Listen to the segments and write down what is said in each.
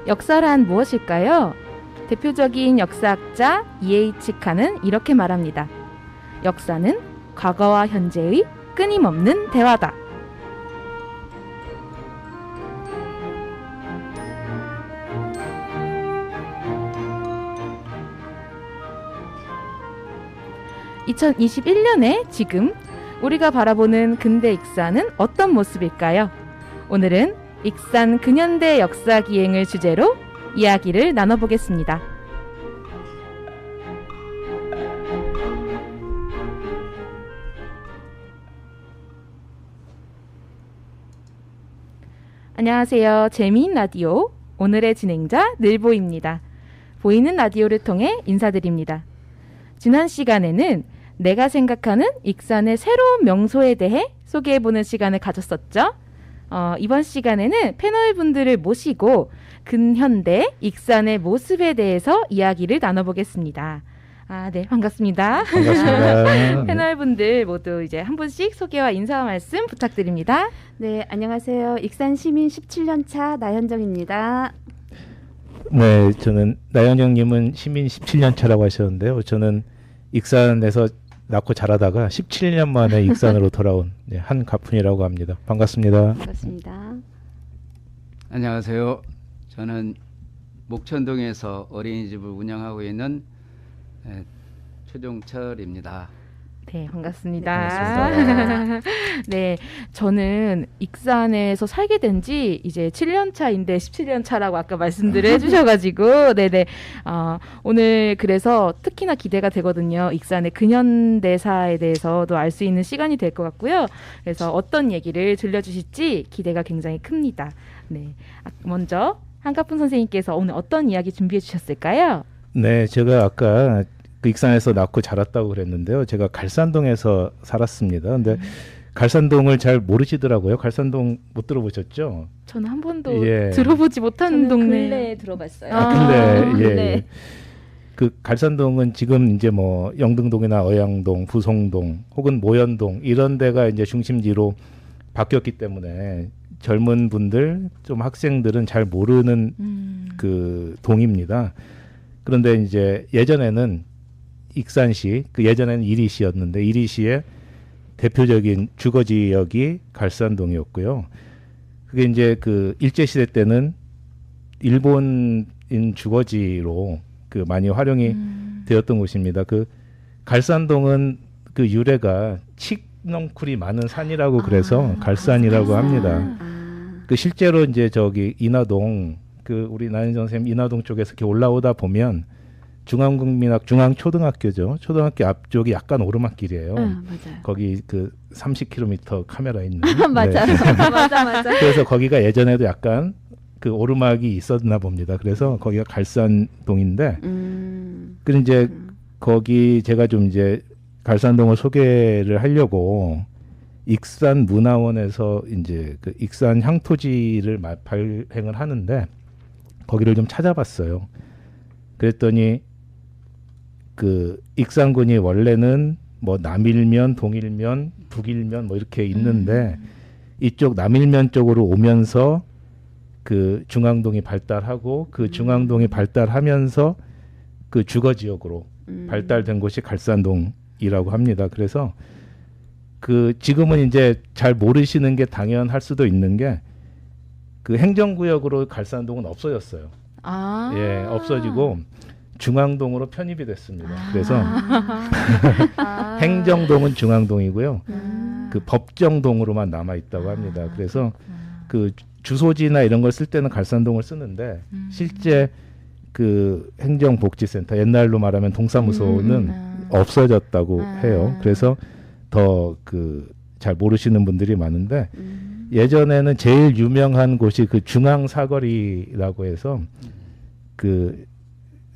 역사란 무엇일까요? 대표적인 역사학자 E.H. 칸은 이렇게 말합니다. 역사는 과거와 현재의 끊임없는 대화다. (2021년에) 지금 우리가 바라보는 근대 익사는 어떤 모습일까요? 오늘은 익산 근현대 역사 기행을 주제로 이야기를 나눠보겠습니다. 안녕하세요. 재미있는 라디오 오늘의 진행자 늘보입니다. 보이는 라디오를 통해 인사드립니다. 지난 시간에는 내가 생각하는 익산의 새로운 명소에 대해 소개해보는 시간을 가졌었죠. 이번 시간에는 패널분들을 모시고 근현대 익산의 모습에 대해서 이야기를 나눠보겠습니다. 네, 반갑습니다. 반갑습니다. 패널분들 모두 이제 한 분씩 소개와 인사 말씀 부탁드립니다. 네, 안녕하세요. 익산 시민 17년차 나현정입니다. 네, 저는 나연영님은 시민 17년 차라고 하셨는데요. 저는 익산에서 낳고 자라다가 17년 만에 익산으로 돌아온 한가푼이라고 합니다. 반갑습니다. 반갑습니다. 안녕하세요. 저는 목천동에서 어린이집을 운영하고 있는 최종철입니다. 네, 반갑습니다. 반갑습니다. 네, 저는 익산에서 살게 된 지 이제 7년 차인데 17년 차라고 아까 말씀들을 해주셔가지고, 네네. 오늘 그래서 특히나 기대가 되거든요. 익산의 근현대사에 대해서도 알 수 있는 시간이 될 것 같고요. 그래서 어떤 얘기를 들려주실지 기대가 굉장히 큽니다. 네, 먼저 한가푼 선생님께서 오늘 어떤 이야기 준비해 주셨을까요? 네, 제가 아까 그 익산에서 낳고 자랐다고 그랬는데요. 제가 갈산동에서 살았습니다. 근데 갈산동을 잘 모르시더라고요. 갈산동 못 들어보셨죠? 저는 한 번도 예. 들어보지 못한 저는 동네. 근래에 들어봤어요. 근데 예. 네. 그 갈산동은 지금 이제 뭐 영등동이나 어양동, 부송동 혹은 모현동 이런 데가 이제 중심지로 바뀌었기 때문에 젊은 분들, 좀 학생들은 잘 모르는 그 동입니다. 그런데 이제 예전에는 익산시, 그 예전에는 이리시였는데 이리시의 대표적인 주거 지역이 갈산동이었고요. 그게 이제 그 일제 시대 때는 일본인 주거지로 그 많이 활용이 되었던 곳입니다. 그 갈산동은 그 유래가 칡넝쿨이 많은 산이라고 그래서 갈산이라고 합니다. 그 실제로 이제 저기 인하동, 그 우리 나연정 선생님 인하동 쪽에서 이렇게 올라오다 보면 중앙국민학 중앙초등학교죠. 초등학교 앞쪽이 약간 오르막길이에요. 맞아요. 거기 그 30km 카메라 있는. 맞아요. 네. 맞아. 그래서 거기가 예전에도 약간 그 오르막이 있었나 봅니다. 그래서 거기가 갈산동인데, 그 이제 거기 제가 좀 이제 갈산동을 소개를 하려고 익산 문화원에서 이제 그 익산 향토지를 발행을 하는데 거기를 좀 찾아봤어요. 그랬더니 그 익산군이 원래는 뭐 남일면, 동일면, 북일면 뭐 이렇게 있는데 이쪽 남일면 쪽으로 오면서 그 중앙동이 발달하고 그 중앙동이 발달하면서 그 주거 지역으로 발달된 곳이 갈산동이라고 합니다. 그래서 그 지금은 이제 잘 모르시는 게 당연할 수도 있는 게 그 행정구역으로 갈산동은 없어졌어요. 예, 없어지고 중앙동으로 편입이 됐습니다. 그래서 행정동은 중앙동이고요. 그 법정동으로만 남아 있다고 합니다. 그래서 그 주소지나 이런 걸 쓸 때는 갈산동을 쓰는데 실제 그 행정복지센터 옛날로 말하면 동사무소는 없어졌다고 해요. 그래서 더 그 잘 모르시는 분들이 많은데 예전에는 제일 유명한 곳이 그 중앙사거리라고 해서 그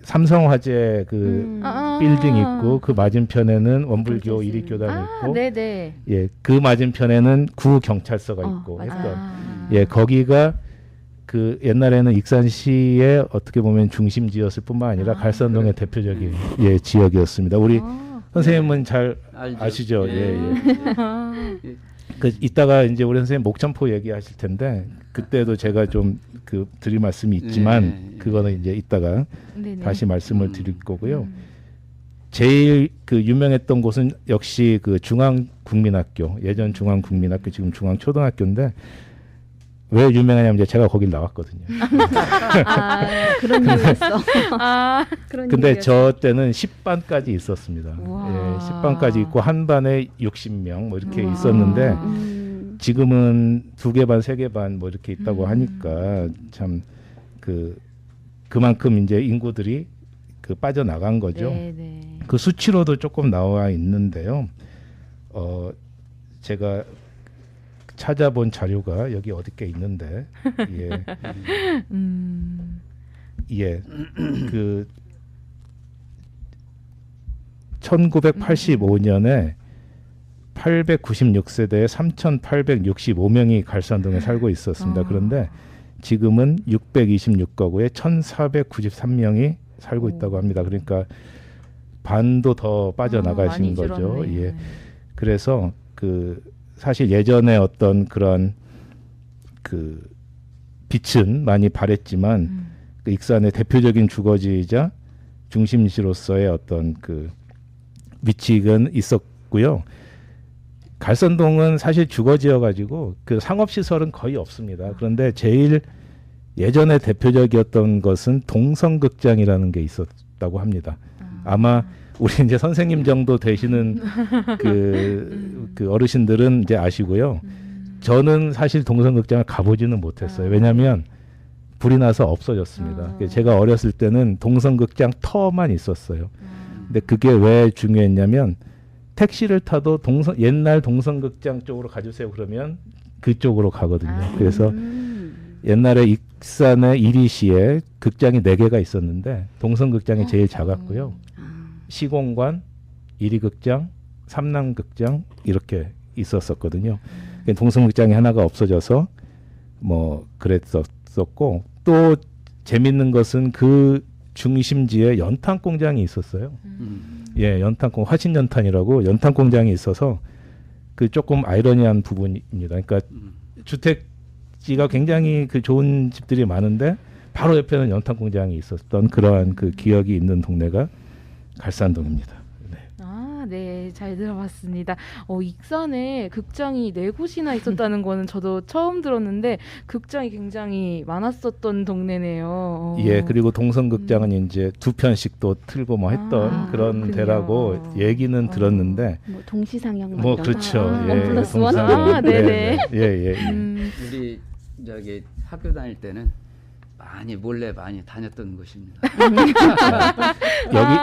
삼성화재 그 빌딩 있고 그 맞은편에는 원불교 이리교단 있고 네네. 예, 그 맞은편에는 구경찰서가 있고 했던 예, 거기가 그 옛날에는 익산시의 어떻게 보면 중심지였을 뿐만 아니라 갈산동의 대표적인 예, 지역이었습니다. 우리 선생님은 잘 알죠. 아시죠? 예. 그 이따가 이제 우리 선생님 목천포 얘기하실 텐데 그때도 제가 좀 그 드릴 말씀이 있지만 네. 그거는 이제 이따가 네네. 다시 말씀을 드릴 거고요. 제일 그 유명했던 곳은 역시 그 중앙국민학교, 예전 중앙국민학교, 지금 중앙초등학교인데 왜 유명하냐면 이제 제가 거길 나왔거든요. 아, 그런 이유였어. 아, 그런 근데 이유였어. 저 때는 10반까지 있었습니다. 우와. 예, 10반까지 있고 한 반에 60명 뭐 이렇게 우와. 있었는데 지금은 2개 반, 3개 반 뭐 이렇게 있다고 하니까 참 그만큼 이제 인구들이 그 빠져나간 거죠. 네네. 그 수치로도 조금 나와 있는데요. 제가 찾아본 자료가 여기 어디께 있는데, 예, 예, 그 1985년에 896세대에 3,865명이 갈산동에 살고 있었습니다. 그런데 지금은 626가구에 1,493명이 살고 있다고 합니다. 그러니까 반도 더 빠져나가신 많이 거죠. 줄었네. 예. 그래서 그 사실 예전에 어떤 그런 그 빛은 많이 발했지만 그 익산의 대표적인 주거지이자 중심지로서의 어떤 그 위치는 있었고요. 갈산동은 사실 주거지여 가지고 그 상업 시설은 거의 없습니다. 그런데 제일 예전에 대표적이었던 것은 동성극장이라는 게 있었다고 합니다. 아마 우리 이제 선생님 정도 되시는 그 어르신들은 이제 아시고요. 저는 사실 동성극장을 가보지는 못했어요. 왜냐하면 불이 나서 없어졌습니다. 제가 어렸을 때는 동성극장 터만 있었어요. 근데 그게 왜 중요했냐면 택시를 타도 옛날 동성극장 쪽으로 가주세요 그러면 그쪽으로 가거든요. 그래서 옛날에 익산의 이리시에 극장이 4개가 있었는데 동성극장이 제일 작았고요. 시공관, 이리극장, 삼남극장 이렇게 있었었거든요. 동성극장이 하나가 없어져서 뭐 그랬었고 또 재밌는 것은 그 중심지에 연탄 공장이 있었어요. 예, 화신 연탄이라고 연탄 공장이 있어서 그 조금 아이러니한 부분입니다. 그러니까 주택지가 굉장히 그 좋은 집들이 많은데 바로 옆에는 연탄 공장이 있었던 그러한 그 기억이 있는 동네가 갈산동입니다. 네. 아, 네, 잘 들어봤습니다. 익산에 극장이 4곳이나 있었다는 거는 저도 처음 들었는데 극장이 굉장히 많았었던 동네네요. 예, 그리고 동성극장은 이제 2편씩 또 틀고 뭐 했던 그런 그렇군요. 데라고 얘기는 들었는데 뭐 동시상영 뭐 이런 그렇죠. 거. 예, 원 플러스 원. 동상이용. 네네. 예, 예. 우리 저기 학교 다닐 때는 몰래 많이 다녔던 곳입니다.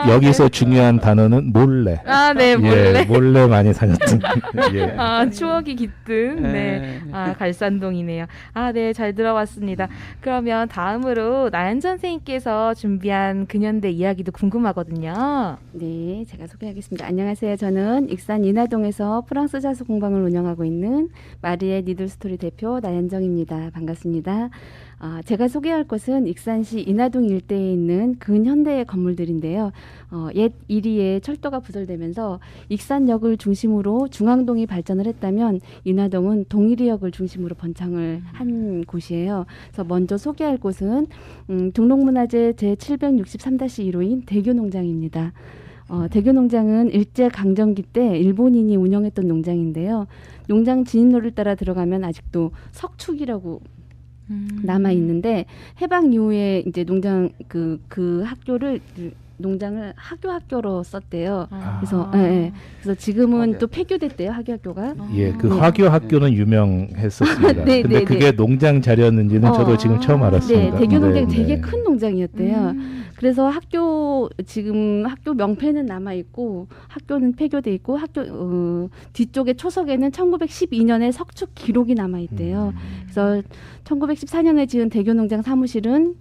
여기서 중요한 단어는 몰래. 아, 네, 몰래. 예, 몰래 많이 다녔던. 예. 아, 추억이 깃든 네. 갈산동이네요. 아, 네, 잘 들어봤습니다. 그러면 다음으로 나연 선생님께서 준비한 근현대 이야기도 궁금하거든요. 네, 제가 소개하겠습니다. 안녕하세요. 저는 익산 인하동에서 프랑스 자수 공방을 운영하고 있는 마리의 니들스토리 대표 나연정입니다. 반갑습니다. 제가 소개할 곳은 익산시 인하동 일대에 있는 근현대의 건물들인데요. 옛 이리에 철도가 부설되면서 익산역을 중심으로 중앙동이 발전을 했다면 인하동은 동일이역을 중심으로 번창을 한 곳이에요. 그래서 먼저 소개할 곳은 등록문화재 제763-1호인 대교농장입니다. 대교농장은 일제강점기 때 일본인이 운영했던 농장인데요. 농장 진입로를 따라 들어가면 아직도 석축이라고 남아 있는데 해방 이후에 이제 농장 그 학교를 농장을 학교로 썼대요. 그래서 그래서 지금은 또 폐교됐대요. 학교가. 예, 그 화교 학교는 유명했었습니다. 네, 근데 네, 그게 농장 자리였는지는 저도 지금 처음 알았습니다. 네, 대교 농장이 네, 되게 네. 큰 농장이었대요. 그래서 지금 학교 명패는 남아 있고 학교는 폐교돼 있고 학교 뒤쪽에 초석에는 1912년에 석축 기록이 남아 있대요. 그래서 1914년에 지은 대교농장 사무실은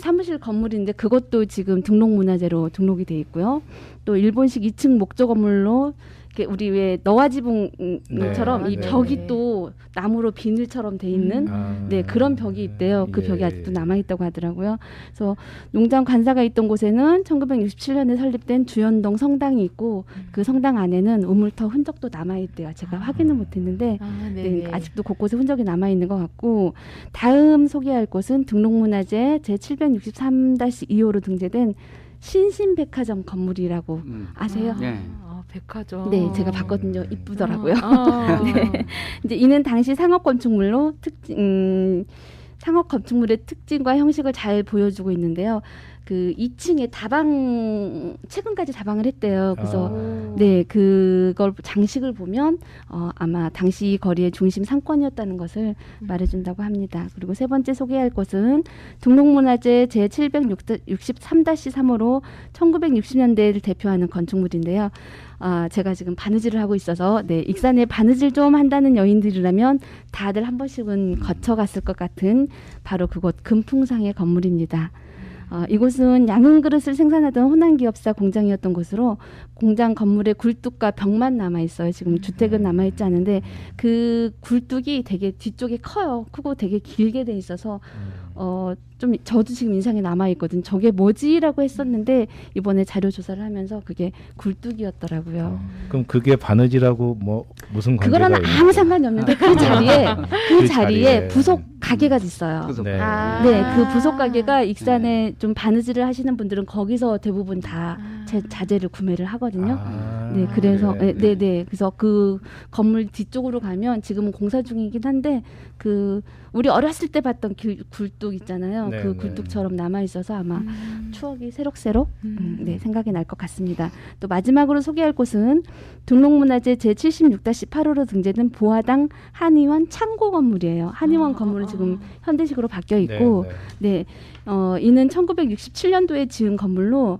사무실 건물인데 그것도 지금 등록문화재로 등록이 돼 있고요. 또 일본식 2층 목조 건물로 이렇게 우리 왜 너와 지붕처럼 네, 이 네, 벽이 네. 또 나무로 비늘처럼 돼 있는 네 그런 벽이 있대요. 그 벽이 아직도 남아 있다고 하더라고요. 그래서 농장 관사가 있던 곳에는 1967년에 설립된 주연동 성당이 있고 그 성당 안에는 우물터 흔적도 남아 있대요. 제가 확인은 못했는데 아, 네, 네네. 아직도 곳곳에 흔적이 남아 있는 것 같고 다음 소개할 곳은 등록문화재 제 763-2호로 등재된 신신백화점 건물이라고 아세요? 네. 백화점. 네, 제가 봤거든요. 이쁘더라고요. 네. 이제 이는 당시 상업 건축물로 상업 건축물의 특징과 형식을 잘 보여주고 있는데요. 그 2층에 다방 최근까지 다방을 했대요. 그래서 네 그걸 장식을 보면 아마 당시 거리의 중심 상권이었다는 것을 말해준다고 합니다. 그리고 세 번째 소개할 곳은 등록문화재 제 763-3호로 1960년대를 대표하는 건축물인데요. 제가 지금 바느질을 하고 있어서 네, 익산에 바느질 좀 한다는 여인들이라면 다들 한 번씩은 거쳐갔을 것 같은 바로 그곳 금풍상의 건물입니다. 이곳은 양은 그릇을 생산하던 호남기업사 공장이었던 곳으로 공장 건물의 굴뚝과 벽만 남아 있어요. 지금 주택은 남아 있지 않은데 그 굴뚝이 되게 뒤쪽에 커요. 크고 되게 길게 돼 있어서 좀 저도 지금 인상에 남아 있거든요. 저게 뭐지라고 했었는데 이번에 자료 조사를 하면서 그게 굴뚝이었더라고요. 그럼 그게 바느질하고 뭐 무슨 관계가 그거랑 있는 아무 상관이 없는데 그 자리에 그 자리에 자리에. 부속 가게가 있어요. 부속. 네. 네, 그 부속 가게가 익산에 좀 바느질을 하시는 분들은 거기서 대부분 다 자재를 구매를 하거든요. 네, 그래서 네. 그래서 그 건물 뒤쪽으로 가면 지금은 공사 중이긴 한데 그 우리 어렸을 때 봤던 굴뚝 있잖아요. 네, 그 네. 굴뚝처럼 남아 있어서 아마 추억이 새록새록 네, 생각이 날 것 같습니다. 또 마지막으로 소개할 곳은 등록문화재 제 76-8호로 등재된 보화당 한의원 창고 건물이에요. 한의원 건물은 지금 현대식으로 바뀌어 있고 네, 이는 1967년도에 지은 건물로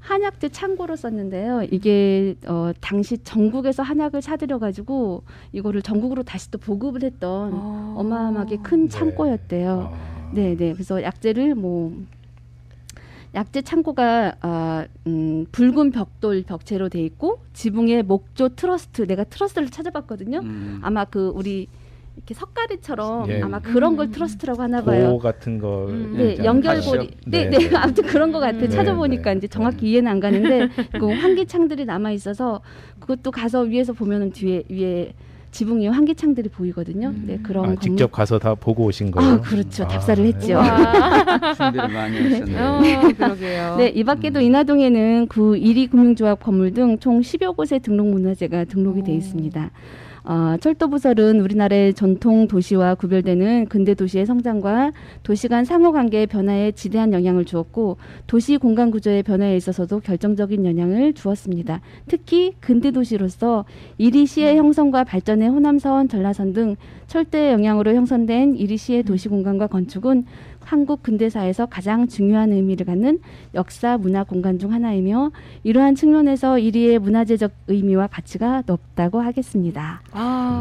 한약재 창고로 썼는데요. 이게 당시 전국에서 한약을 사들여 가지고 이거를 전국으로 다시 또 보급을 했던 어마어마하게 큰 창고였대요. 네. 그래서 약재를 약재 창고가 붉은 벽돌 벽체로 돼 있고 지붕에 목조 트러스트 내가 트러스트를 찾아봤거든요. 아마 그 우리 이렇게 석가리처럼 예. 아마 그런 걸 트러스트라고 하나 봐요. 보 같은 거 네, 연결고리. 네, 아무튼 그런 것 같아. 네, 찾아보니까 네. 이제 정확히 이해는 안 가는데 그 환기창들이 남아 있어서 그것도 가서 위에서 보면은 위에 지붕 위에 환기창들이 보이거든요. 네, 그런 건물. 직접 가서 다 보고 오신 거예요? 그렇죠. 답사를 했죠. 준비를 많이 하셨네요. 그러게요. 네, 이 밖에도 인하동에는 구 1위 금융조합 건물 등 총 10여 곳의 등록문화재가 등록이 돼 있습니다. 철도부설은 우리나라의 전통 도시와 구별되는 근대 도시의 성장과 도시 간 상호관계의 변화에 지대한 영향을 주었고 도시 공간 구조의 변화에 있어서도 결정적인 영향을 주었습니다. 특히 근대 도시로서 이리시의 형성과 발전의 호남선, 전라선 등 철도의 영향으로 형성된 이리시의 도시 공간과 건축은 한국 근대사에서 가장 중요한 의미를 갖는 역사 문화 공간 중 하나이며 이러한 측면에서 이리의 문화재적 의미와 가치가 높다고 하겠습니다.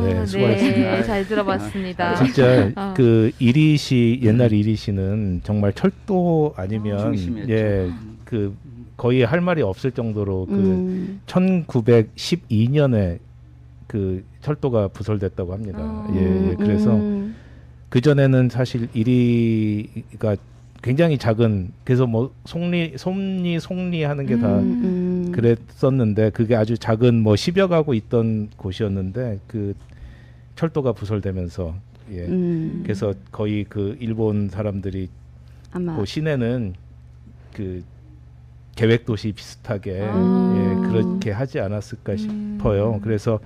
네, 수고하셨습니다. 네, 잘 들어봤습니다. 진짜 그 이리시 옛날 이리시는 정말 철도 아니면 중심이었죠. 그 거의 할 말이 없을 정도로 그 1912년에 그 철도가 부설됐다고 합니다. 그래서 그 전에는 사실 이리가 굉장히 작은 그래서 뭐 송리 하는 게 다 그랬었는데 그게 아주 작은 뭐 10여 가구 있던 곳이었는데 그 철도가 부설되면서 그래서 거의 그 일본 사람들이 아마 그 시내는 그 계획 도시 비슷하게 그렇게 하지 않았을까 싶어요. 그래서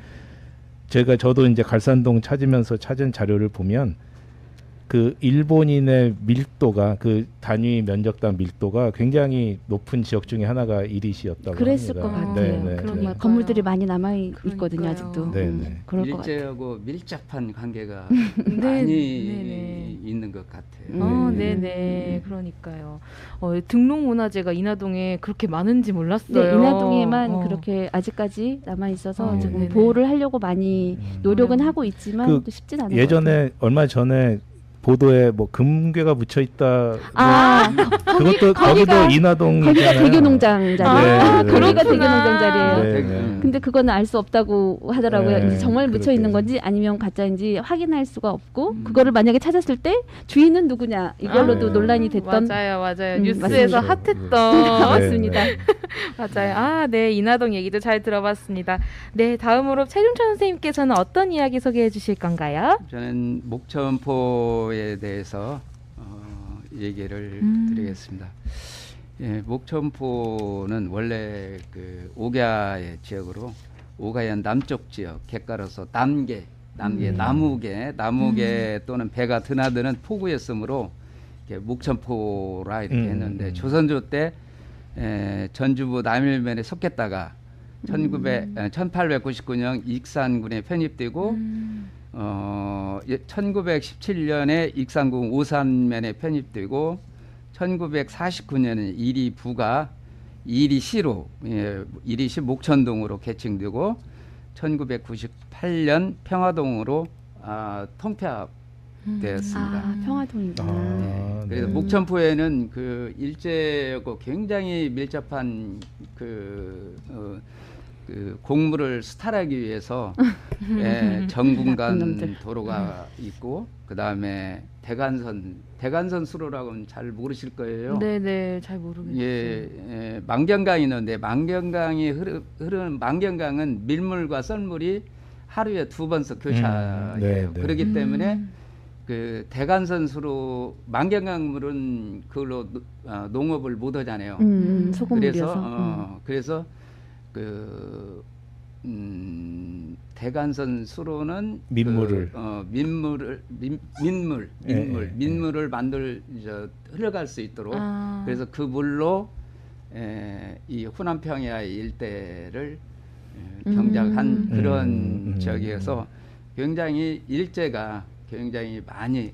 저도 이제 갈산동 찾으면서 찾은 자료를 보면 그 일본인의 밀도가 그 단위 면적당 밀도가 굉장히 높은 지역 중에 하나가 이리시였다고 그랬을 합니다. 것 같아요. 네. 정말 건물들이 많이 남아 있거든요. 아직도. 네. 그럴 것 같아요. 일제하고 밀접한 관계가 네, 많이 있는 것 같아요. 네네. 그러니까요. 등록문화재가 인하동에 그렇게 많은지 몰랐어요. 네, 인하동에만 그렇게 아직까지 남아 있어서 지금 네네. 보호를 하려고 많이 노력은 하고 있지만 그 또 쉽진 않은 것 예전에 얼마 전에 보도에 뭐 금괴가 묻혀 있다. 아, 그것도 거기도 인하동이잖아요. 거기가 대교농장 자리예요. 네, 거기가 네. 대교농장 자리예요. 네, 네. 네. 근데 그거는 알 수 없다고 하더라고요. 네, 이제 정말 묻혀 그렇게. 있는 건지 아니면 가짜인지 확인할 수가 없고 그거를 만약에 찾았을 때 주인은 누구냐 이걸로도 아, 논란이 됐던 맞아요. 음, 뉴스에서 맞습니다. 핫했던 맞습니다. 네, 네. 맞아요. 아, 네, 인하동 얘기도 잘 들어봤습니다. 네, 다음으로 최준천 선생님께서는 어떤 이야기 소개해 주실 건가요? 저는 목천포에 대해서 얘기를 드리겠습니다. 예, 목천포는 원래 그 옥야의 지역으로 옥야현 남쪽 지역 객가로서 나무계 또는 배가 드나드는 포구였으므로 이렇게 목천포라 이렇게 했는데 조선조 때 전주부 남일면에 속했다가 1899년 익산군에 편입되고 1917년에 익산군 오산면에 편입되고 1949년에 이리부가 이리시로 이리시 목천동으로 개칭되고 1998년 평화동으로 통폐합되었습니다. 아, 평화동이구나. 아, 그래서 네. 목천포에는 그 일제하고 굉장히 밀접한 그 공무를 수탈하기 위해서 나쁜 정군간 놈들. 도로가 있고 그 다음에 대간선 수로라고는 잘 모르실 거예요. 네, 잘 모르겠어요. 만경강이 있는데 만경강이 흐르는 만경강은 밀물과 썰물이 하루에 2번씩 교차해요. 네, 네. 그렇기 때문에 그 대간선 수로 만경강물은 그걸로 농업을 못 하잖아요. 소금물이어서. 그래서 대간선 수로는 민물을 민물을 흘러갈 수 있도록 그래서 그 물로 이 후남평야 일대를 경작한 그런 지역이어서 굉장히 일제가 굉장히 많이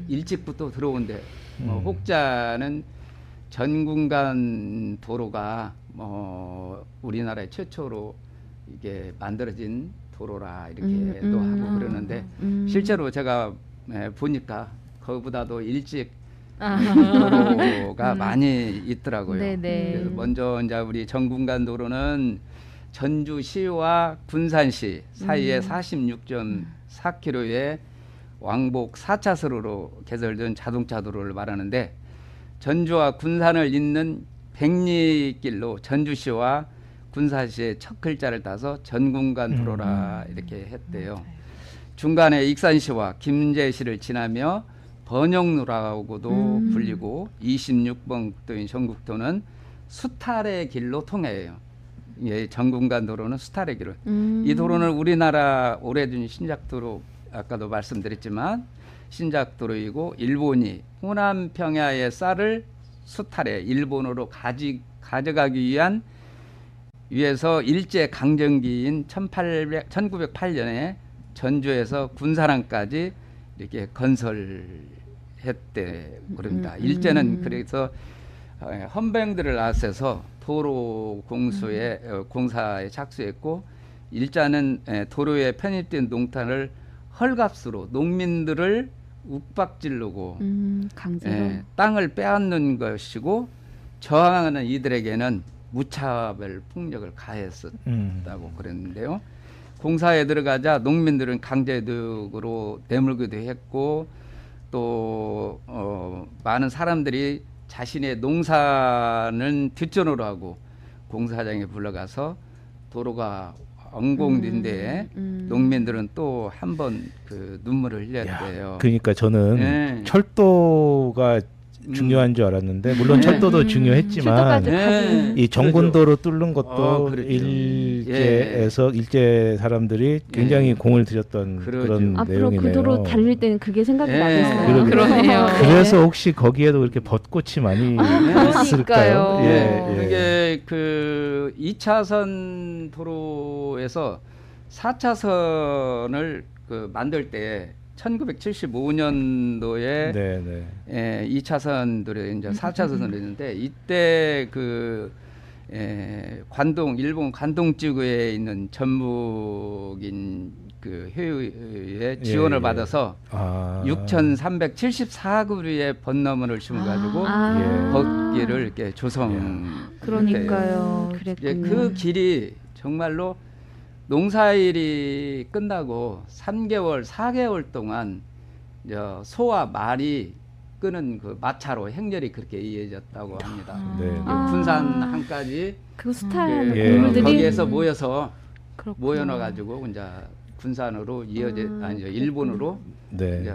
일찍부터 들어온데 혹자는 전군간 도로가 우리나라의 최초로 이게 만들어진 도로라 이렇게도 하고 그러는데 실제로 제가 보니까 그거보다도 일찍 도로가 많이 있더라고요. 네네. 그래서 먼저 이제 우리 전군간 도로는 전주시와 군산시 사이에 46.4km의 왕복 4차선으로 개설된 자동차 도로를 말하는데 전주와 군산을 잇는 백리길로 전주시와 군산시의 첫 글자를 따서 전군간 도로라 이렇게 했대요. 중간에 익산시와 김제시를 지나며 번영로라고도 불리고 26번 국도인 전국도는 수탈의 길로 통해요. 예, 전군간 도로는 수탈의 길로. 이 도로는 우리나라 오래된 신작도로 아까도 말씀드렸지만 신작도로이고 일본이 호남평야의 쌀을 수탈해 일본으로 가져가기 위해서 일제 강점기인 1908년에 전주에서 군사랑까지 이렇게 건설했대 그럽니다. 일제는 그래서 헌병들을 나서서 도로 공사에 착수했고 일자는 도로에 편입된 농탄을 헐값으로 농민들을 욱박지르고 강제로 땅을 빼앗는 것이고 저항하는 이들에게는 무차별 폭력을 가했었다고 그랬는데요. 공사에 들어가자 농민들은 강제적으로 내몰기도 했고 또 많은 사람들이 자신의 농사는 뒷전으로 하고 공사장에 불러가서 도로가 엉공된 데에 농민들은 또 한 번 그 눈물을 흘렸대요. 그러니까 저는 네. 철도가 중요한 줄 알았는데 물론 철도도 중요했지만 철도까지 이 정군도로 뚫는 것도 그렇죠. 일제에서 일제 사람들이 굉장히 공을 들였던 그러죠. 그런 앞으로 내용이네요. 그 도로 달릴 때는 그게 생각이 나겠어요. 그러네요. 그래서 혹시 거기에도 그렇게 벚꽃이 많이 있을까요? 그러니까요. 이게 그 2차선 도로에서 4차선을 그 만들 때 1975년도에 네. 2차선 도로 이제 4차선으로 했는데 이때 그 일본 관동 지구에 있는 전북인 그 회의에 지원을 예. 받아서 아. 6,374그루의 벚나무를 심어가지고 걷기를 이렇게 그러니까요. 그랬군요. 그 길이 정말로 농사일이 끝나고 3개월, 4개월 동안 소와 말이 끄는 그 마차로 행렬이 그렇게 이어졌다고 합니다. 네. 네. 군산항까지 그 스타일 예. 동물들이 거기에서 모여서 그렇구나. 모여놔가지고 이제 군산으로 아니죠 일본으로 네. 이제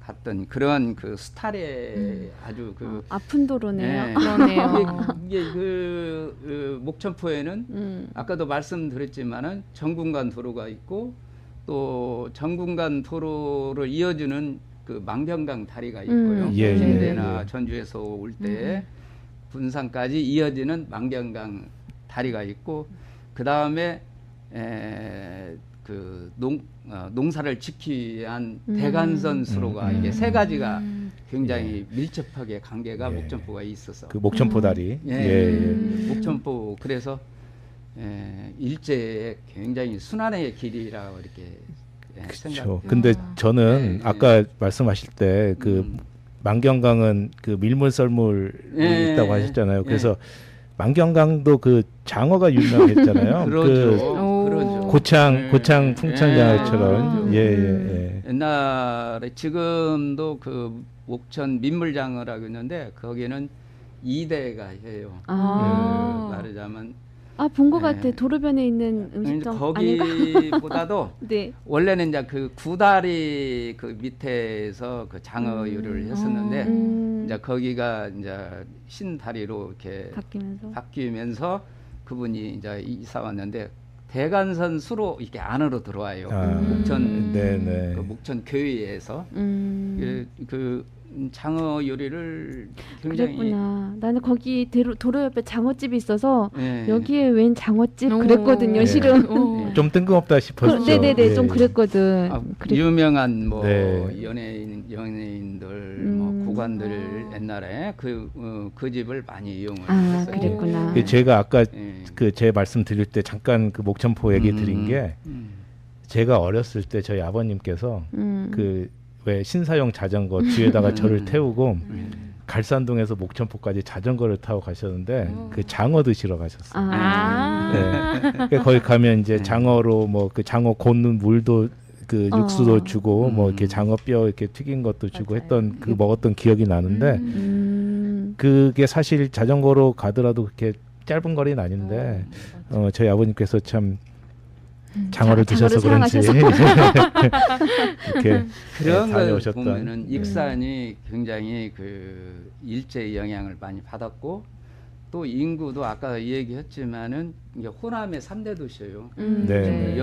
갔던 그런 그 스타일의 아주 그 아픈 도로네요. 예. 그러네요. 이게 그 목천포에는 아까도 말씀드렸지만은 정군간 도로가 있고 또 정군간 도로를 이어주는 그 망경강 다리가 있고요. 예, 김대나 예. 전주에서 올 때 군산까지 이어지는 망경강 다리가 있고 그 다음에 그 농사를 지키기 위한 대간선 수로가 이게 세 가지가 굉장히 밀접하게 관계가 예. 목천포가 있어서 그 목천포 다리. 예. 예. 목천포 그래서 일제의 굉장히 순환의 길이라고 이렇게 그렇죠. 근데 저는 예, 아까 말씀하실 때 그 망경강은 그 밀물 썰물이 예, 있다고 하셨잖아요. 그래서 망경강도 그 장어가 유명했잖아요. 그러죠. 그- 그러죠. 고창 풍천장어처럼. 예, 예. 옛날에 지금도 그 목천 민물장어라고 있는데 거기는 2대가 해요. 아. 그 말하자면 본 것 예. 같아. 도로변에 있는 음식점 아닌가? 거기보다도 네. 원래는 이제 그 구다리 그 밑에서 그 장어 요리를 했었는데 이제 거기가 이제 신다리로 이렇게 바뀌면서 그분이 이제 이사 왔는데 대간선 수로 이렇게 안으로 들어와요. 목천 네네. 그 목천 교회에서 그 장어 요리를 굉장히 그랬구나. 나는 거기 도로 옆에 장어집이 있어서 예. 여기에 웬 장어집 오. 그랬거든요. 네. 실은. 좀 뜬금없다 싶었죠. 네네네. 예. 좀 그랬거든. 유명한 뭐 네. 연예인들 뭐 구관들 옛날에 그 집을 많이 이용을 아, 했어요. 그랬구나. 제가 아까 예. 그 제 말씀 드릴 때 잠깐 그 목천포 얘기 드린 게 제가 어렸을 때 저희 아버님께서 그 왜 신사용 자전거 뒤에다가 저를 태우고 갈산동에서 목천포까지 자전거를 타고 가셨는데 그 장어 드시러 가셨어요. 네. 거기 가면 이제 장어로 뭐 그 장어 곤는 물도 그 육수도 주고 뭐 이렇게 장어 뼈 이렇게 튀긴 것도 주고 맞아요. 했던 그 먹었던 기억이 나는데 그게 사실 자전거로 가더라도 그렇게 짧은 거리는 아닌데 저희 아버님께서 참 장어를 드셔서 그런지 이렇게 그런 걸 다녀오셨던. 보면은 익산이 굉장히 그 일제의 영향을 많이 받았고 또 인구도 아까 얘기했지만은 이제 호남의 3대 도시예요. 네.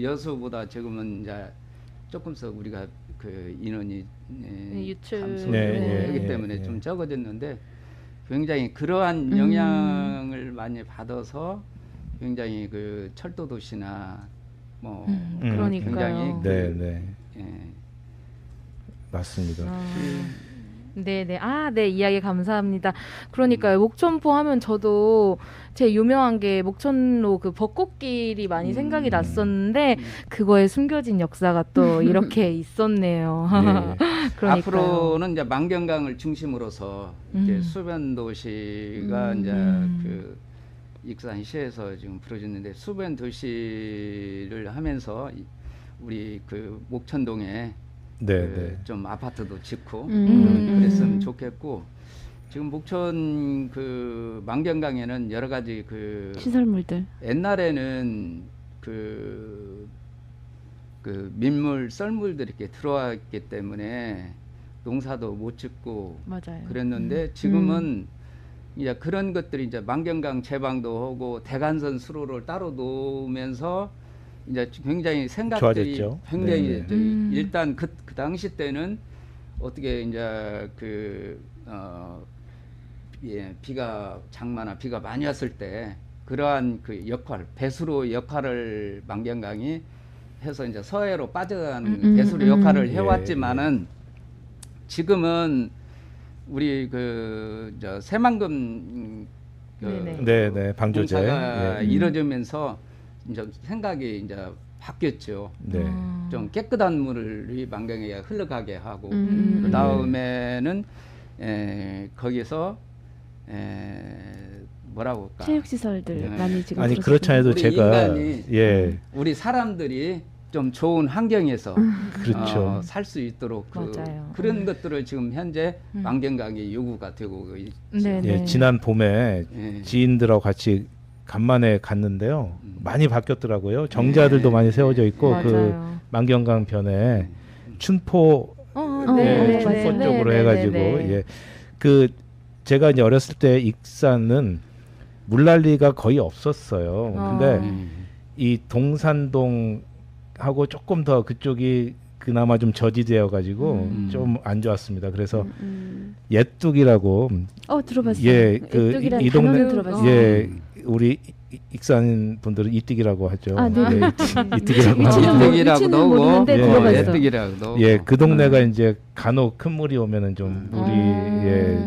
여수보다 지금은 이제 조금씩 우리가 그 인원이 유출. 감소하기 때문에 좀 적어졌는데 굉장히 그러한 영향을 많이 받아서 굉장히 그 철도 도시나 뭐 그러니까요. 굉장히 네. 예. 맞습니다. 네네. 네, 이야기 감사합니다. 그러니까요. 목천포 하면 저도 제 유명한 게 목천로 그 벚꽃길이 많이 생각이 났었는데 그거에 숨겨진 역사가 또 이렇게 있었네요. 그러니까요. 앞으로는 이제 망경강을 중심으로서 이제 수변 도시가 이제 그 익산시에서 지금 부르짖는데 수변 도시를 하면서 우리 그 목천동에 좀 아파트도 짓고 그랬으면 좋겠고 지금 목천 그 망경강에는 여러 가지 그 시설물들 옛날에는 그 민물 썰물들이 이렇게 들어왔기 때문에 농사도 못 짓고 맞아요. 그랬는데 지금은 이제 그런 것들이 이제 망경강 제방도 하고 대간선 수로를 따로 놓으면서 이제 굉장히 생각들이 좋아졌죠. 굉장히 네네. 일단 그 당시 때는 어떻게 이제 비가 장마나 비가 많이 왔을 때 그러한 그 역할 배수로 역할을 망경강이 해서 이제 서해로 빠져가는 배수로 역할을 해왔지만은 지금은 우리 저 새만금 네네. 네네 방조제 공사가 이루어지면서 이제 생각이 이제 바뀌었죠. 네. 좀 깨끗한 물이 만경에 흘러가게 하고 음. 그 다음에는 거기서 뭐라고 할까? 체육시설들 네. 많이 지금 아니 들어서고 그렇지 않아도 우리 제가 인간이 우리 사람들이 좀 좋은 환경에서 그렇죠. 살 수 있도록 맞아요. 그런 것들을 지금 현재 만경강이 요구가 되고 있죠. 네, 예, 네. 지난 봄에 예. 지인들하고 같이 간만에 갔는데요. 많이 바뀌었더라고요. 정자들도 많이 세워져 있고 그 맞아요. 만경강 변에 춘포 네, 춘포 맞아요. 쪽으로 해가지고 예, 그 제가 이제 어렸을 때 익산은 물난리가 거의 없었어요. 근데 이 동산동하고 조금 더 그쪽이 그나마 좀 저지되어 가지고 좀 안 좋았습니다. 그래서 옛뚝이라고 들어봤어요. 예, 그 이뚝이라는 이 동네 단어는 들어봤어요. 예, 우리 익산 분들은 이뚝이라고 하죠. 아, 네. 이뚝이라고 위치는 하는데 예뜨기라고도 위치는 하고 모르는데 들어봤어요. 예뜨기라고도 하고. 예, 그 동네가 이제 간혹 큰 물이 오면은 좀 물이 예,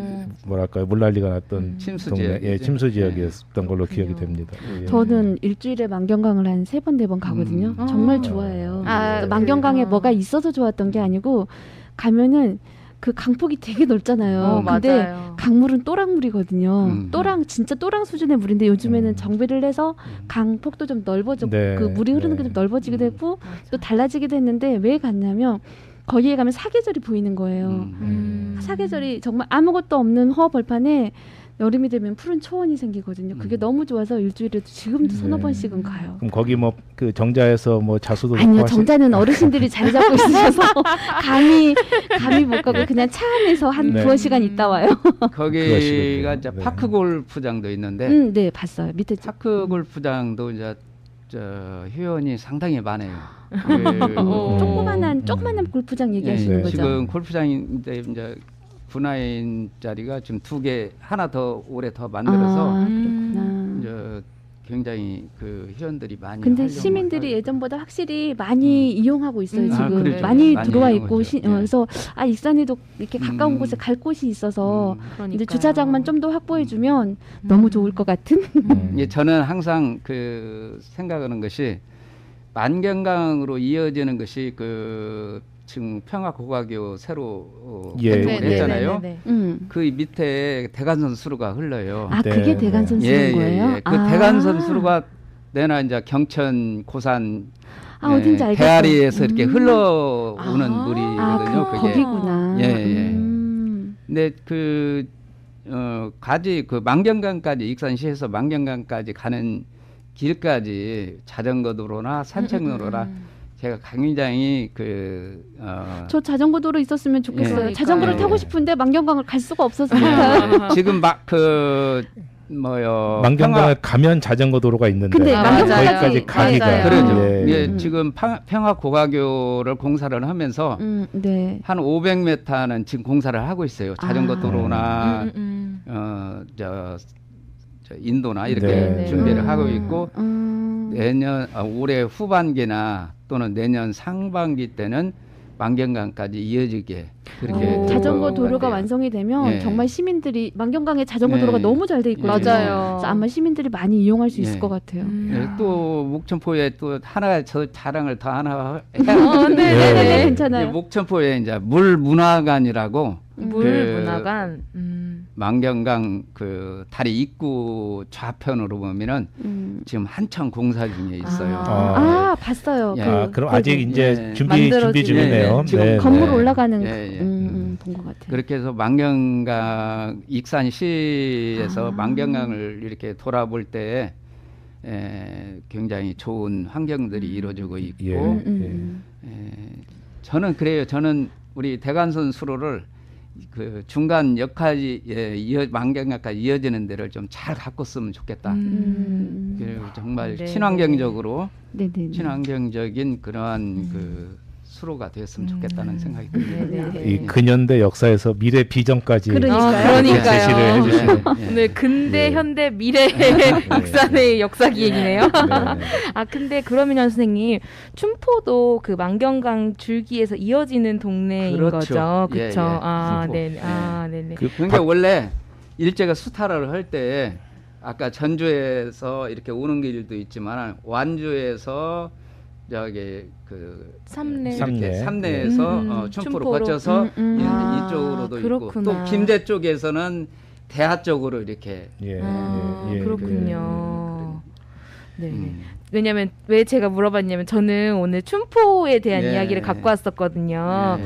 뭐랄까요, 물난리가 났던 침수 동네, 지역이죠. 예, 침수 지역이었던 걸로 기억이 됩니다. 예. 저는 일주일에 만경강을 한 3번, 4번 가거든요. 정말 좋아해요. 만경강에 뭐가 있어서 좋았던 게 아니고 가면은 그 강폭이 되게 넓잖아요. 근데 맞아요. 강물은 또랑물이거든요. 진짜 또랑 수준의 물인데 요즘에는 정비를 해서 강폭도 좀 넓어져, 네, 그 물이 흐르는 게 네. 좀 넓어지기도 했고 또 달라지기도 했는데 왜 갔냐면 거기에 가면 사계절이 보이는 거예요. 사계절이 정말 아무것도 없는 허벌판에 여름이 되면 푸른 초원이 생기거든요. 그게 너무 좋아서 일주일에도 지금도 서너 번씩은 가요. 그럼 거기 뭐 그 정자에서 뭐 자수도 아니요, 놓고 정자는 어르신들이 자리 잡고 있으셔서 감히 못 가고 그냥 차 안에서 한 네. 두어 시간 있다 와요. 거기가 이제 네. 파크 골프장도 있는데 네, 봤어요. 밑에 파크 골프장도 이제 회원이 상당히 많아요. 조그만한 골프장 얘기하시는 네. 거죠? 지금 골프장인데 이제 군화인 자리가 지금 2개 하나 더 올해 더 만들어서 그렇구나. 이제 굉장히 그 회원들이 많이. 근데 활용을 시민들이 하고. 예전보다 확실히 많이 이용하고 있어요. 지금 그렇죠. 많이 많이 들어와 이용하죠. 있고 예. 그래서 익산에도 이렇게 가까운 곳에 갈 곳이 있어서 이제 주차장만 좀 더 확보해주면 너무 좋을 것 같은. 예, 저는 항상 그 생각하는 것이 만경강으로 이어지는 것이 그 지금 평화고가교 새로 예, 개통을 네, 했잖아요. 네. 그 밑에 대간선 수로가 흘러요. 아, 네, 그게 네. 대간선 수로인 거예요? 그 대간선 수로가 내나 이제 경천 고산 어딘지 알겠어요. 배아리에서 이렇게 흘러오는 물이거든요. 그게. 거기구나. 예, 예. 근데 그 가지 그 만경강까지 익산시에서 만경강까지 가는 길까지 자전거 도로나 산책로나 제가 굉장히 저 자전거 도로 있었으면 좋겠어요. 예. 자전거를 예. 타고 싶은데 만경강을 갈 수가 없어서 못 가요. 지금 막 그 뭐요 만경강을 가면 자전거 도로가 있는데 근데 거기까지 가기가 맞아요. 그러죠. 예. 예, 지금 평화고가교를 공사를 하면서 네. 한 500m는 지금 공사를 하고 있어요. 자전거 도로나 저 인도나 이렇게 네. 준비를 하고 있고 올해 후반기나 또는 내년 상반기 때는 만경강까지 이어지게 그렇게 될 자전거 것 도로가 같아요. 완성이 되면 예. 정말 시민들이 만경강에 자전거 예. 도로가 너무 잘 돼 있거든요. 맞아요. 그래서 아마 시민들이 많이 이용할 수 있을 예. 것 같아요. 예, 또 목천포에 또 하나 저 자랑을 더 하나 해야 네, 괜찮아요. 목천포에 이제 물 문화관이라고 물 문화관. 만경강 그 다리 입구 좌편으로 보면은 지금 한창 공사 중에 있어요. 봤어요. 예. 그럼 아직 이제 예. 준비 중이네요. 예, 지금 네, 건물 네. 올라가는 예, 예. 본 것 같아요. 그렇게 해서 만경강 익산시에서 만경강을 이렇게 돌아볼 때 굉장히 좋은 환경들이 이루어지고 있고 저는 그래요. 저는 우리 대간선 수로를 그 중간 역까지 만경강까지 이어지는 데를 좀 잘 갖고 쓰면 좋겠다. 그리고 정말 네. 친환경적으로 네네. 친환경적인 그러한 그 수로가 되었으면 좋겠다는 생각이 듭니다. 이 근현대 역사에서 미래 비전까지 그러니까요. 제시를 해주시는. 네, 근대, 네. 현대, 미래 익산의 역사 기획이네요. 네. 근데 그러면 선생님, 춘포도 그 만경강 줄기에서 이어지는 동네인 그렇죠. 거죠, 예, 그렇죠? 예. 춘포. 네네. 그러니까 원래 일제가 수탈을 할 때 아까 전주에서 이렇게 오는 길도 있지만 완주에서 저기 그 삼내. 이렇게 삼내에서 춘포로 거쳐서 이쪽으로도 있고 또 김제 쪽에서는 대하 쪽으로 이렇게 그렇군요. 네. 왜냐면 왜 제가 물어봤냐면 저는 오늘 춘포에 대한 이야기를 갖고 왔었거든요.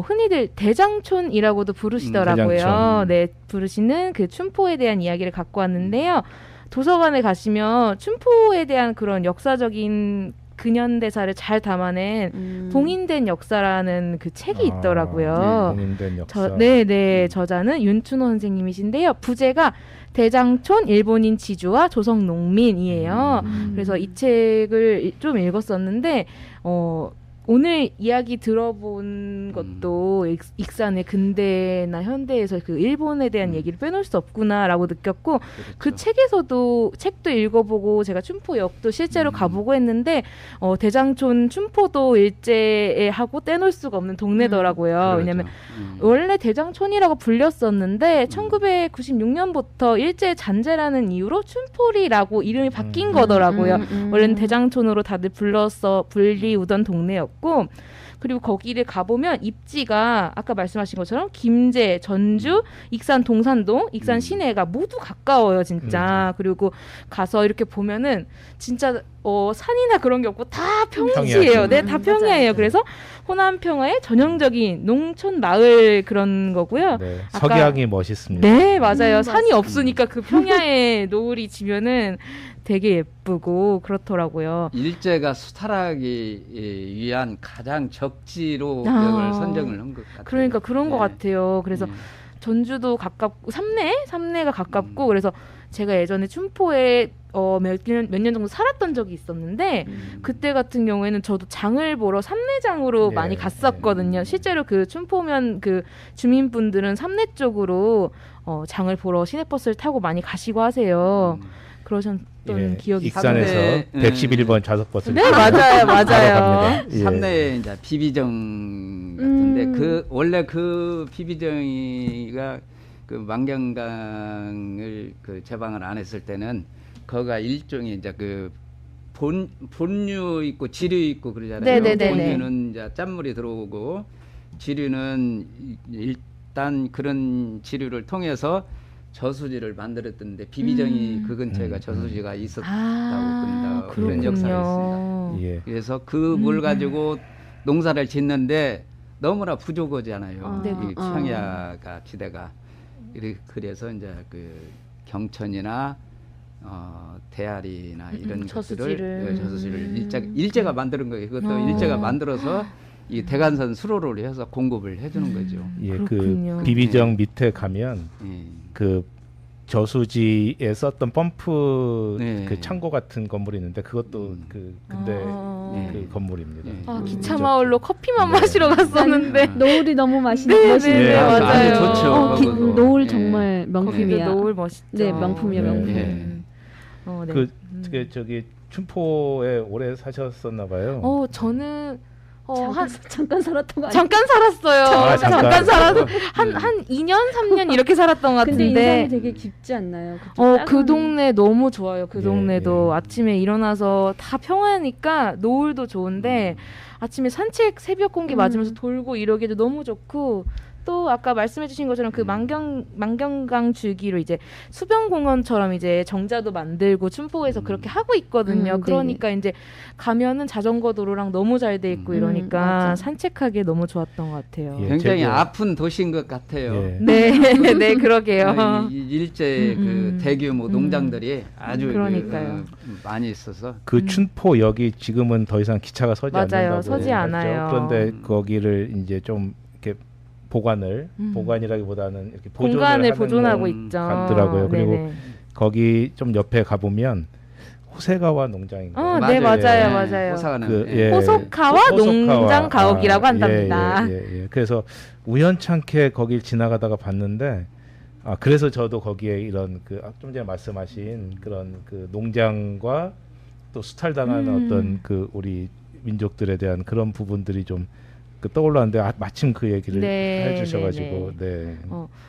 흔히들 대장촌이라고도 부르시더라고요. 대장촌. 네, 부르시는 그 춘포에 대한 이야기를 갖고 왔는데요. 도서관에 가시면 춘포에 대한 그런 역사적인 근현대사를 잘 담아낸 봉인된 역사라는 그 책이 있더라고요. 봉인된 역사. 네네. 저자는 윤춘호 선생님이신데요. 부제가 대장촌 일본인 지주와 조선 농민이에요. 그래서 이 책을 좀 읽었었는데 오늘 이야기 들어본 것도 익산의 근대나 현대에서 그 일본에 대한 얘기를 빼놓을 수 없구나라고 느꼈고 그렇죠. 그 책에서도 책도 읽어보고 제가 춘포역도 실제로 가보고 했는데 대장촌 춘포도 일제에 하고 떼놓을 수가 없는 동네더라고요. 그렇죠. 왜냐하면 원래 대장촌이라고 불렸었는데 1996년부터 일제 잔재라는 이유로 춘포리라고 이름이 바뀐 거더라고요. 원래는 대장촌으로 다들 불리우던 동네였고 그리고 거기를 가보면 입지가 아까 말씀하신 것처럼 김제, 전주, 익산 동산동, 익산 시내가 모두 가까워요 진짜. 그리고 가서 이렇게 보면은 진짜 산이나 그런 게 없고 다 평지예요. 네, 다 평야예요. 그래서 호남 평화의 전형적인 농촌 마을 그런 거고요. 네, 석양이 멋있습니다. 네, 맞아요. 산이 없으니까 그 평야에 노을이 지면은 되게 예쁘고 그렇더라고요. 일제가 수탈하기 위한 가장 적지로 벽을 선정을 한 것 같아요. 그러니까 그런 것 같아요. 그래서 전주도 가깝고 삼내가 가깝고 그래서 제가 예전에 춘포에 몇 년 정도 살았던 적이 있었는데 그때 같은 경우에는 저도 장을 보러 삼내장으로 많이 갔었거든요. 실제로 그 춘포면 그 주민분들은 삼내 쪽으로 장을 보러 시내버스를 타고 많이 가시고 하세요. 그러셨던 기억이 익산에서 111번 좌석버스를 네, 맞아요. 삼내에 이제 비비정 같은데 원래 그 비비정이가 그 만경강을 그 제방을 안 했을 때는 거가 일종의 이제 그 본류 있고 지류 있고 그러잖아요. 네네네네. 본류는 이제 짠물이 들어오고 지류는 일단 그런 지류를 통해서 저수지를 만들었던데 비비정이 그 근처에가 저수지가 있었다고 그런 역사가 있습니다. 그래서 그 물 가지고 농사를 짓는데 너무나 부족하잖아요. 이 평야가 지대가. 그래서 이제 그 경천이나 대아리나 이런 것들을 저수지를 일제가 만드는 거예요. 그것도 일제가 만들어서 이 대간선 수로를 해서 공급을 해주는 거죠. 그 비비정 밑에 가면 그 저수지에 썼던 펌프 그 창고 같은 건물이 있는데 그것도 그 근대 그 건물입니다. 기차 마을로 커피만 마시러 갔었는데 노을이 너무 멋있네요. 맞아요. 좋죠. 노을 정말 명품이야. 노을 멋있죠. 네, 명품이야 명품. 그 저기 춘포에 오래 사셨었나 봐요. 저는 잠깐 살았던 거 아니에요? 잠깐 살았어요. 잠깐 살아서 한 2년, 3년 이렇게 살았던 것 같은데. 근데 인상이 되게 깊지 않나요? 그 동네 너무 좋아요. 그 동네도 아침에 일어나서 다 평화니까 노을도 좋은데 아침에 산책 새벽 공기 맞으면서 돌고 이러기도 너무 좋고 또 아까 말씀해주신 것처럼 그 만경강 줄기로 이제 수변공원처럼 이제 정자도 만들고 춘포에서 그렇게 하고 있거든요. 그러니까 이제 가면은 자전거 도로랑 너무 잘 돼 있고 이러니까 산책하기에 너무 좋았던 것 같아요. 굉장히 아픈 도시인 것 같아요. 네, 네, 그러게요. 일제 그 대규모 농장들이 아주 많이 있어서 그 춘포역이 지금은 더 이상 기차가 서지 않는다고 서지 않아요. 그런데 거기를 이제 좀 이렇게 보관이라기보다는 이렇게 공간을 보존하고 있죠. 같더라고요. 그리고 거기 좀 옆에 가보면 호세가와 농장인가요? 네, 맞아요. 호소카와 농장 가옥이라고 한답니다. 그래서 우연찮게 거길 지나가다가 봤는데 그래서 저도 거기에 이런 그 좀 전에 말씀하신 그런 그 농장과 또 수탈당하는 어떤 그 우리 민족들에 대한 그런 부분들이 좀 그 떠올랐는데 마침 그 얘기를 네, 해주셔가지고 네.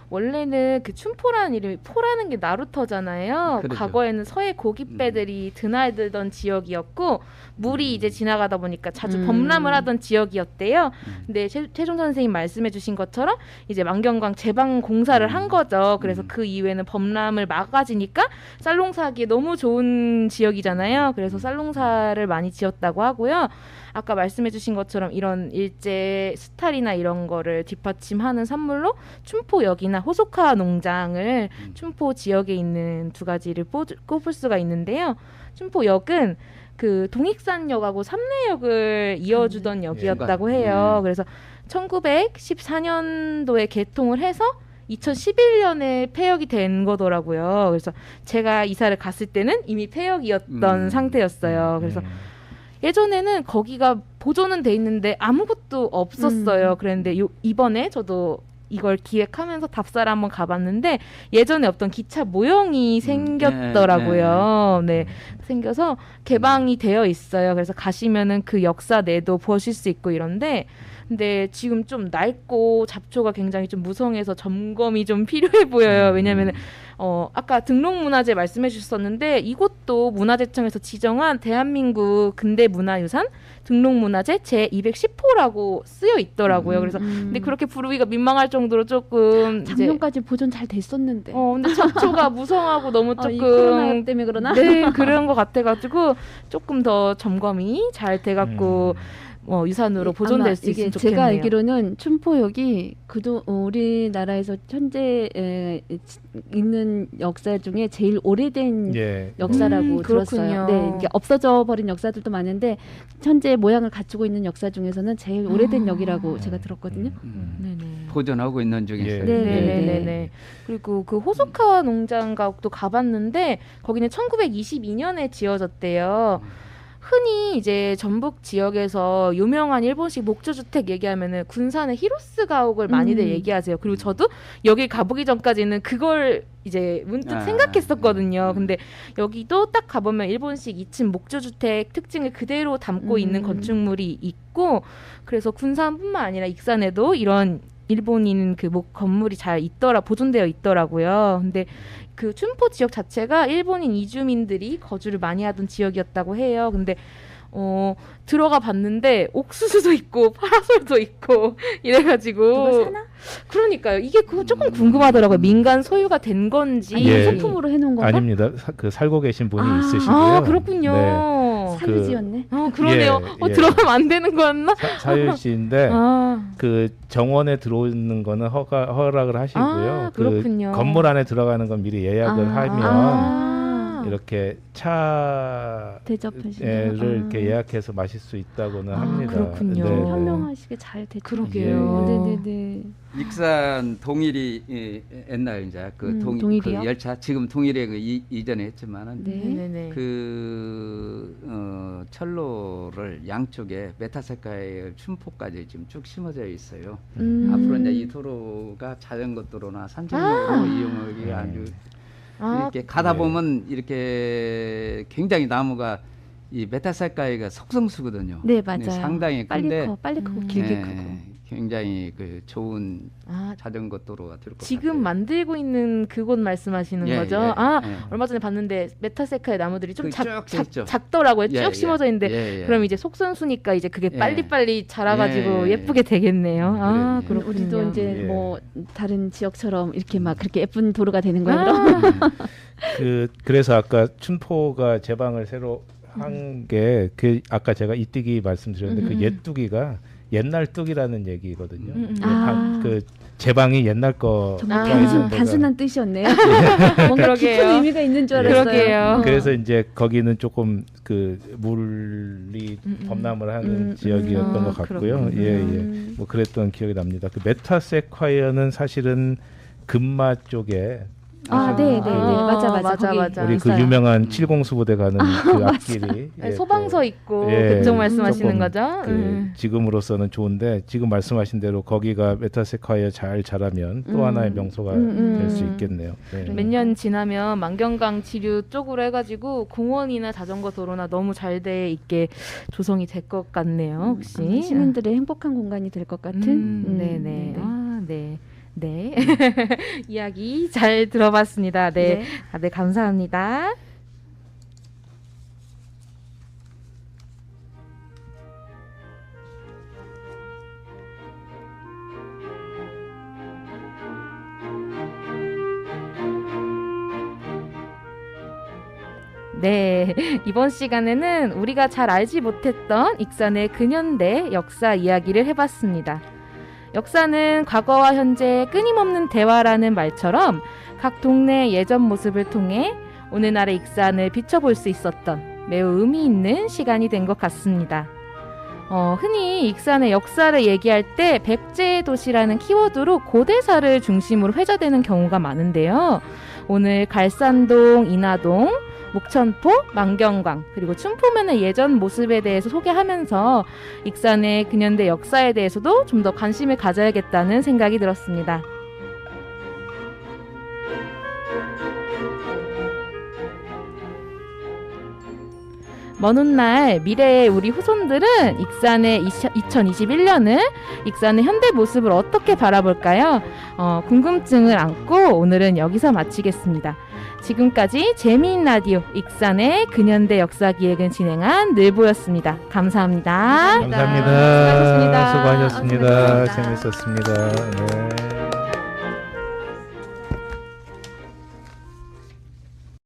원래는 그 춘포라는 이름이 포라는 게 나루터잖아요. 그렇죠. 과거에는 서해 고깃배들이 드나들던 지역이었고 물이 이제 지나가다 보니까 자주 범람을 하던 지역이었대요. 근데 최종 선생님 말씀해주신 것처럼 이제 만경강 제방 공사를 한 거죠. 그래서 그 이후에는 범람을 막아지니까 쌀농사하기에 너무 좋은 지역이잖아요. 그래서 쌀농사를 많이 지었다고 하고요. 아까 말씀해주신 것처럼 이런 일제 스탈이나 이런 거를 뒷받침하는 산물로 춘포역이나 호소카 농장을 춘포 지역에 있는 두 가지를 꼽을 수가 있는데요. 춘포역은 그 동익산역하고 삼내역을 이어주던 역이었다고 해요. 그래서 1914년도에 개통을 해서 2011년에 폐역이 된 거더라고요. 그래서 제가 이사를 갔을 때는 이미 폐역이었던 상태였어요. 그래서 예전에는 거기가 보존은 돼 있는데 아무것도 없었어요. 그랬는데 이번에 저도 이걸 기획하면서 답사를 한번 가봤는데 예전에 없던 기차 모형이 생겼더라고요. 네, 생겨서 개방이 되어 있어요. 그래서 가시면은 그 역사 내도 보실 수 있고 이런데 근데 지금 좀 낡고 잡초가 굉장히 좀 무성해서 점검이 좀 필요해 보여요. 왜냐면은 아까 등록문화재 말씀해 주셨었는데 이곳도 문화재청에서 지정한 대한민국 근대문화유산 등록문화재 제210호라고 쓰여 있더라고요. 그래서 근데 그렇게 부르기가 민망할 정도로 조금 작년까지 보존 잘 됐었는데. 근데 잡초가 무성하고 너무 조금 이 코로나 때문에 그러나? 네, 그런 것 같아가지고 조금 더 점검이 잘 돼갖고 유산으로 보존될 수 있으면 좋겠네요. 제가 알기로는 춘포역이 우리나라에서 현재 있는 역사 중에 제일 오래된 역사라고 들었어요. 네, 이게 없어져 버린 역사들도 많은데 현재 모양을 갖추고 있는 역사 중에서는 제일 오래된 역이라고 제가 들었거든요. 네네. 보존하고 있는 중에서. 네네네. 그리고 그 호소카와 농장가옥도 가봤는데 거기는 1922년에 지어졌대요. 흔히 이제 전북 지역에서 유명한 일본식 목조주택 얘기하면은 군산의 히로스 가옥을 많이들 얘기하세요. 그리고 저도 여기 가보기 전까지는 그걸 이제 문득 생각했었거든요. 근데 여기도 딱 가보면 일본식 2층 목조주택 특징을 그대로 담고 있는 건축물이 있고 그래서 군산뿐만 아니라 익산에도 이런 일본인 그 건물이 잘 보존되어 있더라고요. 근데 그 춘포 지역 자체가 일본인 이주민들이 거주를 많이 하던 지역이었다고 해요. 근데 들어가 봤는데 옥수수도 있고 파라솔도 있고 이래가지고 누가 사나? 그러니까요. 이게 조금 궁금하더라고요. 민간 소유가 된 건지 소품으로 해놓은 건가? 아닙니다. 살고 계신 분이 있으시고요. 그렇군요. 네. 사유지였네. 그러네요. 들어가면 안 되는 거였나? 사유지인데 그 정원에 들어오는 거는 허락을 하시고요. 그렇군요. 그 건물 안에 들어가는 건 미리 예약을 하면 이렇게 차 대접을 이렇게 예약해서 마실 수 있다고는 합니다. 그렇군요. 네. 현명하시게 잘 됐죠. 그러게요. 네네네. 익산 동일이 옛날 이제 동일이요? 그 열차 지금 동일에 이전에 했지만은 네네네. 그 철로를 양쪽에 메타세카의 춘포까지 지금 쭉 심어져 있어요. 앞으로 이제 이 도로가 자전거 도로나 산책로로 이용하기가 아주 이렇게 가다 보면 이렇게 굉장히 나무가 이 메타세카이가 석성수거든요. 네, 맞아요. 상당히 큰데 빨리 크고 길게 크고. 굉장히 그 좋은 자전거 도로가 될 것 같아요. 지금 만들고 있는 그곳 말씀하시는 거죠? 얼마 전에 봤는데 메타세카의 나무들이 좀 작더라고요. 쭉 심어져 있는데 그럼 이제 속선수니까 이제 그게 빨리빨리 자라가지고 예쁘게 되겠네요. 그렇군요. 우리도 이제 뭐 다른 지역처럼 이렇게 막 그렇게 예쁜 도로가 되는 거예요. 그럼? 그래서 아까 춘포가 제방을 새로 한 게 아까 제가 이뜨기 말씀드렸는데 그 옛뜨기가 옛날 뚝이라는 얘기거든요. 그 제방이 옛날 거. 단순한 뜻이었네요. 뭔가 깊은 의미가 있는 줄 알았어요. 그래서 이제 거기는 조금 그 물이 범람을 하는 지역이었던 것 같고요. 뭐 그랬던 기억이 납니다. 그 메타세콰이어는 사실은 금마 쪽에 네. 맞아. 거기 우리 그 있어요. 유명한 70수부대 가는 그 앞길이 네, 소방서 있고 예, 그쪽 말씀하시는 조금 거죠? 지금으로서는 좋은데 지금 말씀하신 대로 거기가 메타세콰이어 잘 자라면 또 하나의 명소가 될 수 있겠네요. 네. 몇 년 지나면 만경강 지류 쪽으로 해가지고 공원이나 자전거 도로나 너무 잘 돼 있게 조성이 될 것 같네요. 혹시 시민들의 행복한 공간이 될 것 같은. 네네. 네. 이야기 잘 들어봤습니다. 네. 다들 감사합니다. 네, 이번 시간에는 우리가 잘 알지 못했던 익산의 근현대 역사 이야기를 해봤습니다. 역사는 과거와 현재의 끊임없는 대화라는 말처럼 각 동네의 예전 모습을 통해 오늘날의 익산을 비춰볼 수 있었던 매우 의미 있는 시간이 된 것 같습니다. 흔히 익산의 역사를 얘기할 때 백제의 도시라는 키워드로 고대사를 중심으로 회자되는 경우가 많은데요. 오늘 갈산동, 인하동, 목천포, 만경강, 그리고 춘포면의 예전 모습에 대해서 소개하면서 익산의 근현대 역사에 대해서도 좀 더 관심을 가져야겠다는 생각이 들었습니다. 먼 훗날 미래의 우리 후손들은 익산의 2021년을 익산의 현대 모습을 어떻게 바라볼까요? 궁금증을 안고 오늘은 여기서 마치겠습니다. 지금까지 재미있는 라디오 익산의 근현대 역사기획을 진행한 늘보였습니다. 감사합니다. 감사합니다. 수고하셨습니다. 수고하셨습니다. 재밌었습니다. 네.